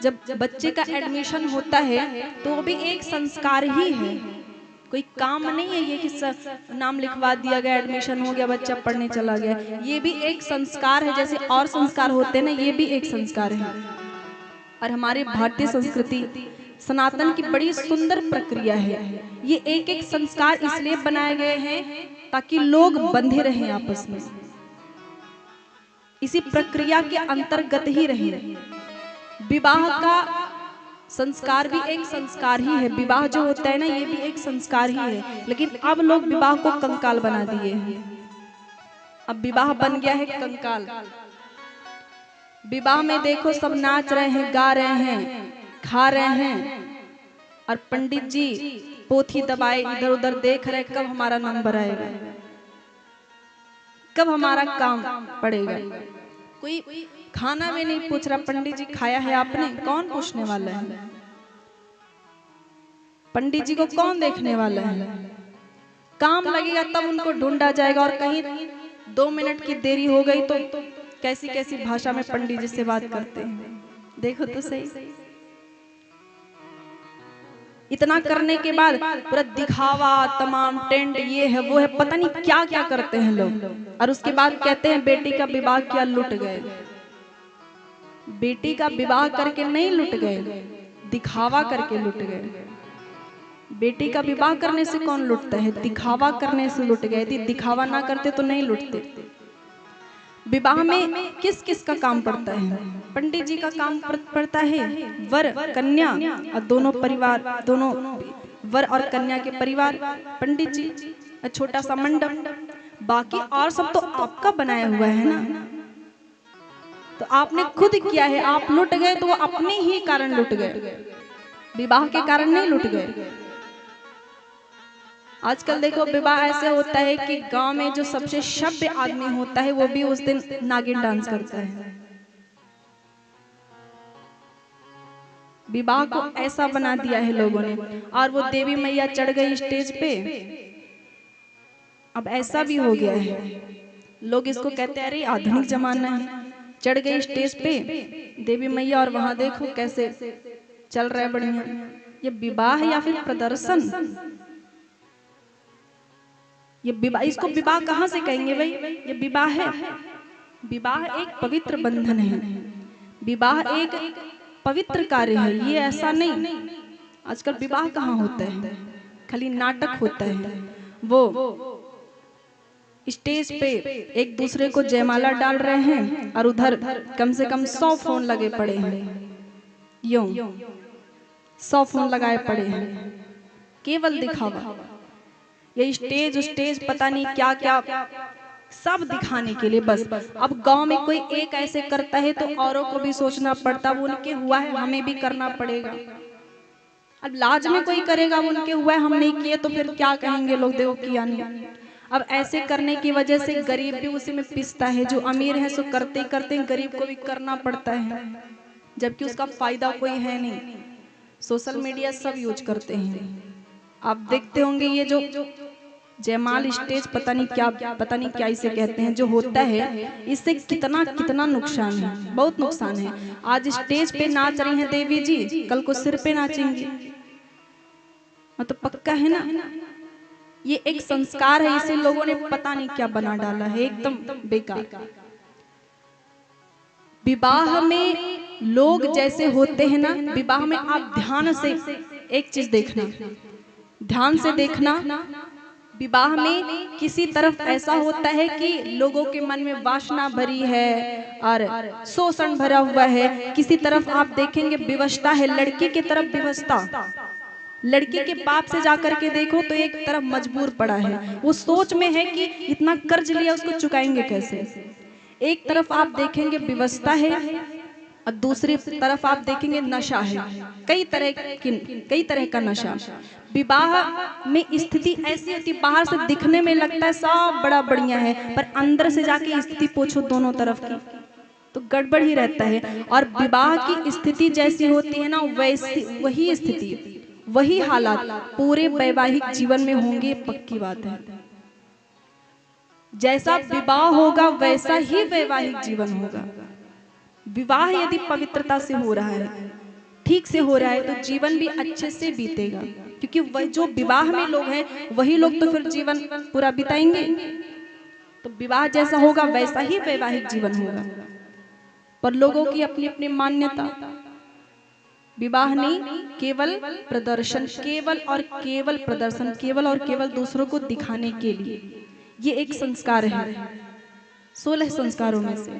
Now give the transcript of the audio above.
जब बच्चे का एडमिशन होता है तो वो भी एक संस्कार ही है, कोई काम नहीं है ये कि नाम लिखवा दिया गया, एडमिशन हो गया, बच्चा पढ़ने चला गया। ये भी एक संस्कार है, जैसे और संस्कार होते हैं ना, ये भी एक संस्कार है। और हमारे भारतीय संस्कृति सनातन की बड़ी सुंदर प्रक्रिया है। ये एक एक संस्कार इसलिए बनाए गए हैं ताकि लोग बंधे रहें आपस में, इसी प्रक्रिया के अंतर्गत ही रहें। विवाह का संस्कार भी एक संस्कार ही है, विवाह जो होता है ना ये भी एक संस्कार ही है। लेकिन अब लोग विवाह को कंकाल बना दिए हैं। अब विवाह बन गया है कंकाल। विवाह में देखो सब नाच रहे हैं, गा रहे हैं, खा रहे हैं, और पंडित जी पोथी दबाए इधर उधर देख रहे कब हमारा नंबर आएगा, कब हमारा काम पड़ेगा। कोई खाना में नहीं पूछ रहा, पंडित जी खाया है आपने, कौन पूछने वाला है? पंडित जी को कौन देखने वाला है? काम लगेगा तब उनको ढूंढा जाएगा। और कहीं 2 मिनट की देरी हो गई तो कैसी कैसी भाषा में पंडित जी से बात करते हैं, देखो तो सही। इतना करने के बाद पूरा दिखावा, तमाम टेंट, ये है वो है, पता नहीं क्या क्या करते हैं लोग। और उसके बाद कहते हैं बेटी का विवाह किया, लुट गए। बेटी का विवाह करके नहीं लुट गए, दिखावा करके लुट गए। बेटी का विवाह करने से कौन लुटता है? दिखावा करने से लुट गए। यदि दिखावा ना करते तो नहीं लुटते। विवाह में किस किस का काम पड़ता है? पंडित जी का काम पड़ता है, वर कन्या और दोनों परिवार, दोनों वर और कन्या के परिवार, पंडित जी, छोटा सा मंडप, बाकी और सब तो आपका बनाया हुआ है ना। तो आपने खुद किया है, आप लुट गए तो वो अपने ही कारण लुट गए, विवाह के कारण नहीं लुट गए। आजकल देखो विवाह ऐसे होता है कि गांव में जो सबसे सभ्य आदमी होता है वो भी उस दिन नागिन डांस करता है। विवाह को ऐसा बना दिया है लोगों ने। और वो देवी मैया चढ़ गई स्टेज पे। अब ऐसा भी हो गया है, लोग इसको कहते हैं अरे आधुनिक जमाना है। चढ़ गई स्टेज पे देवी मैया और वहां देखो कैसे चल रहा है बढ़िया। ये विवाह है या फिर प्रदर्शन? ये विवाह, इसको विवाह कहाँ से कहेंगे भाई? ये विवाह है? विवाह एक पवित्र बंधन है, विवाह एक पवित्र कार्य है। ये ऐसा नहीं, आजकल विवाह कहाँ होता है, खाली नाटक होता है। वो स्टेज पे एक दूसरे को जयमाला डाल रहे हैं और उधर कम से कम 100 फोन लगे पड़े हैं, यूं 100 फोन लगाए पड़े हैं, केवल दिखावा। ये स्टेज पता नहीं क्या क्या सब दिखाने के लिए बस। अब गांव में कोई एक ऐसे करता है तो औरों को भी सोचना पड़ता, वो उनके हुआ है हमें भी करना पड़ेगा। अब लाज में कोई करेगा, वो उनके हुआ है हम नहीं किए तो फिर क्या कहेंगे लोग, देखो किया नहीं। अब ऐसे करने की वजह से गरीब भी उसी में पिसता है। जो अमीर है सो करते करते गरीब को भी करना पड़ता है, जबकि उसका फायदा कोई है नहीं। सोशल मीडिया सब यूज करते हैं। आप देखते होंगे ये जो जयमाल स्टेज पता नहीं क्या इसे कहते हैं, जो होता है इससे कितना कितना नुकसान है, बहुत नुकसान है। आज स्टेज पे नाच रही हैं देवी जी, कल को सिर पे नाचेंगी, मतलब पक्का है ना। ये एक संस्कार है, इसे लोगों ने पता नहीं क्या बना डाला है, एकदम बेकार। विवाह में लोग जैसे होते हैं ना, विवाह में आप ध्यान से एक चीज देखना, ध्यान से देखना। विवाह में किसी तरफ ऐसा होता है कि लोगों के मन में वासना भरी है और शोषण भरा हुआ है। किसी तरफ आप देखेंगे विवशता है, लड़की की तरफ विवशता। लड़की के बाप से जाकर के देखो तो एक तरफ मजबूर पड़ा है, वो सोच में है कि इतना कर्ज लिया उसको चुकाएंगे कैसे। एक तरफ आप देखेंगे विवशता है और दूसरी तरफ आप देखेंगे नशा है, कई तरह का नशा। विवाह में स्थिति ऐसी होती, बाहर से दिखने में लगता है सब बड़ा बढ़िया है, पर अंदर से जाके स्थिति पूछो दोनों तरफ की तो गड़बड़ ही रहता है। और विवाह की स्थिति जैसी होती है ना, वैसी वही स्थिति वही हालात पूरे वैवाहिक जीवन में होंगे, पक्की बात है। जैसा विवाह होगा वैसा ही वैवाहिक जीवन होगा। विवाह यदि पवित्रता से हो रहा है ठीक से हो रहा है तो जीवन भी अच्छे से बीतेगा, क्योंकि वह जो विवाह में लोग हैं वही लोग तो फिर जीवन पूरा बिताएंगे। तो विवाह जैसा होगा वैसा ही वैवाहिक जीवन होगा। पर लोगों की अपनी अपनी मान्यता, विवाह नहीं केवल प्रदर्शन, केवल और केवल प्रदर्शन, केवल और केवल दूसरों को दिखाने के लिए। ये एक संस्कार है 16 संस्कारों में से।